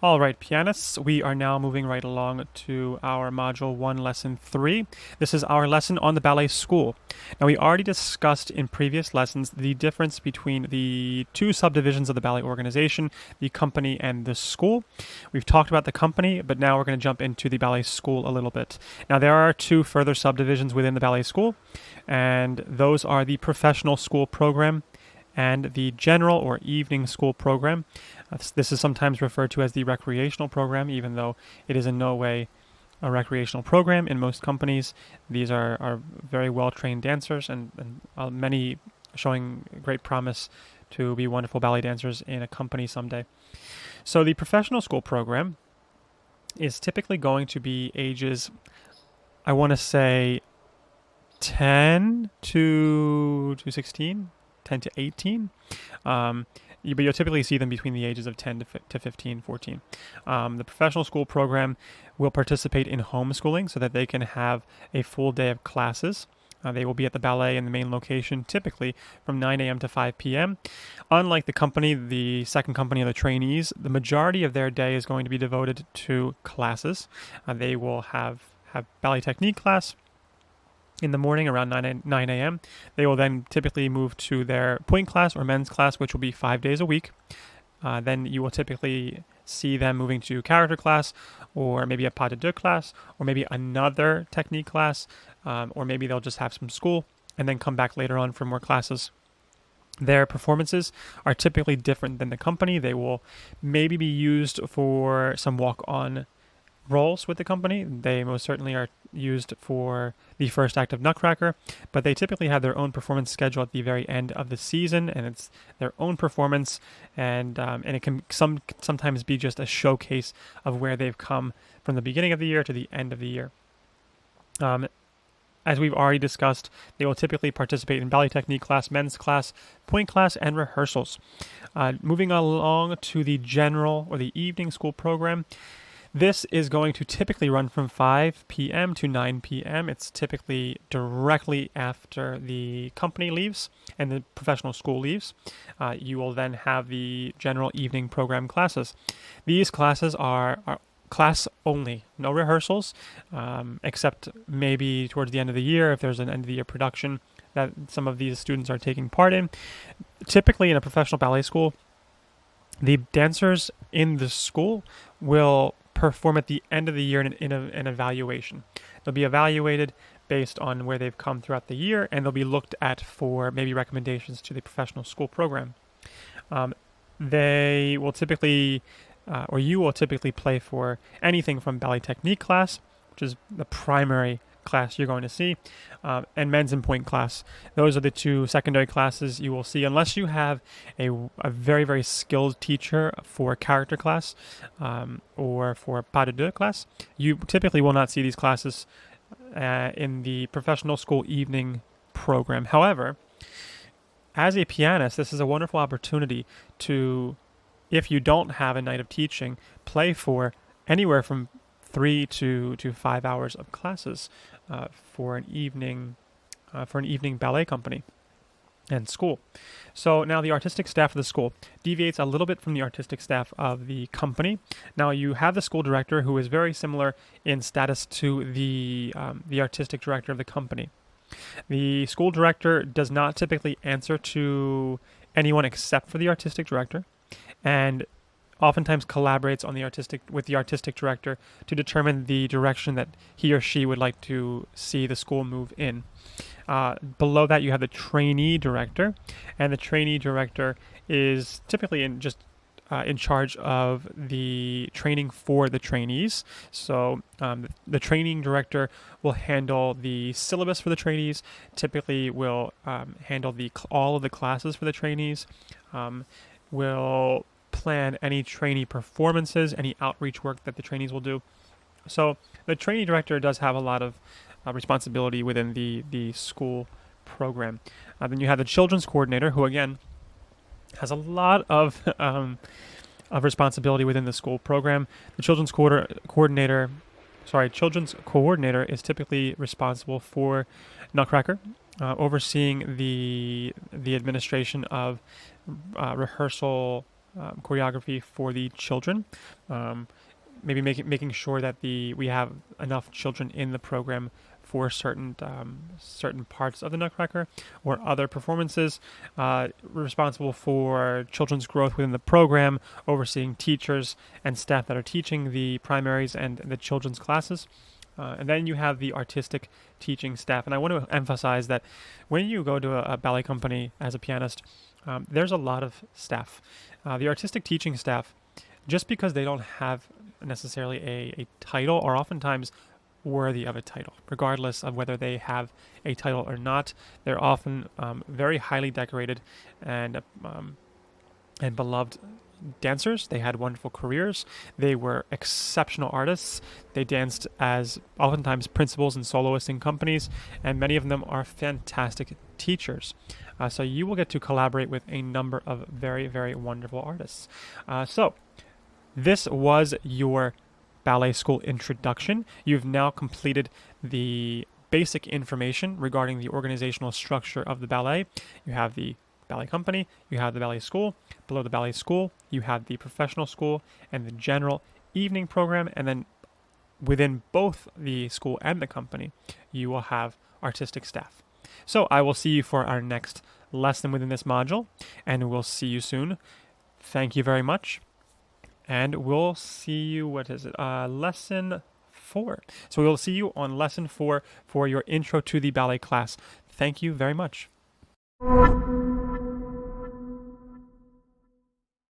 All right, pianists, we are now moving right along to our Module 1, Lesson 3. This is our lesson on the ballet school. Now, we already discussed in previous lessons the difference between the two subdivisions of the ballet organization, the company and the school. We've talked about the company, but now we're going to jump into the ballet school a little bit. Now, there are two further subdivisions within the ballet school, and those are the professional school program and the general or evening school program. This is sometimes referred to as the recreational program, even though it is in no way a recreational program in most companies. These are very well-trained dancers and many showing great promise to be wonderful ballet dancers in a company someday. So the professional school program is typically going to be ages, I want to say 10 to 16, 10 to 18. But you'll typically see them between the ages of 10 to 15, 14. The professional school program will participate in homeschooling so that they can have a full day of classes. They will be at the ballet in the main location, typically from 9 a.m. to 5 p.m. Unlike the company, the second company of the trainees, the majority of their day is going to be devoted to classes. They will have ballet technique class in the morning around 9 a.m. They will then typically move to their point class or men's class, which will be 5 days a week. Then you will typically see them moving to character class, or maybe a pas de deux class, or maybe another technique class, or maybe they'll just have some school and then come back later on for more classes. Their performances are typically different than the company. They will maybe be used for some walk-on roles with the company. They most certainly are used for the first act of Nutcracker, but they typically have their own performance schedule at the very end of the season, and it's their own performance, and it can sometimes be just a showcase of where they've come from the beginning of the year to the end of the year. As we've already discussed, they will typically participate in ballet technique class, men's class, point class, and rehearsals. Moving along to the general or the evening school program, this is going to typically run from 5 p.m. to 9 p.m. It's typically directly after the company leaves and the professional school leaves. You will then have the general evening program classes. These classes are class only, no rehearsals, except maybe towards the end of the year if there's an end of the year production that some of these students are taking part in. Typically in a professional ballet school, the dancers in the school will perform at the end of the year in an evaluation. They'll be evaluated based on where they've come throughout the year, and they'll be looked at for maybe recommendations to the professional school program. They will typically, or you will typically play for anything from ballet technique class, which is the primary class you're going to see, and men's and point class. Those are the two secondary classes you will see unless you have a very, very skilled teacher for character class or for pas de deux class. You typically will not see these classes in the professional school evening program. However, as a pianist, this is a wonderful opportunity to, if you don't have a night of teaching, play for anywhere from 3 to 5 hours of classes for an evening ballet company and school. So now the artistic staff of the school deviates a little bit from the artistic staff of the company. Now you have the school director, who is very similar in status to the artistic director of the company. The school director does not typically answer to anyone except for the artistic director, and oftentimes collaborates with the artistic director to determine the direction that he or she would like to see the school move in. Below that, you have the trainee director, and the trainee director is typically in charge of the training for the trainees. So the training director will handle the syllabus for the trainees, typically will handle all of the classes for the trainees, will plan any trainee performances, any outreach work that the trainees will do. So the trainee director does have a lot of responsibility within the school program. Then you have the children's coordinator, who again has a lot of responsibility within the school program. The children's coordinator is typically responsible for Nutcracker, overseeing the administration of rehearsal choreography for the children. Maybe making sure that we have enough children in the program for certain parts of the Nutcracker or other performances. Responsible for children's growth within the program, overseeing teachers and staff that are teaching the primaries and the children's classes. And then you have the artistic teaching staff. And I want to emphasize that when you go to a ballet company as a pianist, there's a lot of staff. The artistic teaching staff, just because they don't have necessarily a title, are oftentimes worthy of a title, regardless of whether they have a title or not. They're often very highly decorated and beloved dancers. They had wonderful careers. They were exceptional artists. They danced as oftentimes principals and soloists in companies, and many of them are fantastic teachers. So you will get to collaborate with a number of very, very wonderful artists. So this was your ballet school introduction. You've now completed the basic information regarding the organizational structure of the ballet. You have the ballet company, you have the ballet school. Below the ballet school, you have the professional school and the general evening program. And then within both the school and the company, you will have artistic staff. So I will see you for our next lesson within this module, and we'll see you soon. Thank you very much. And we'll see you, lesson 4. So we'll see you on lesson 4 for your intro to the ballet class. Thank you very much.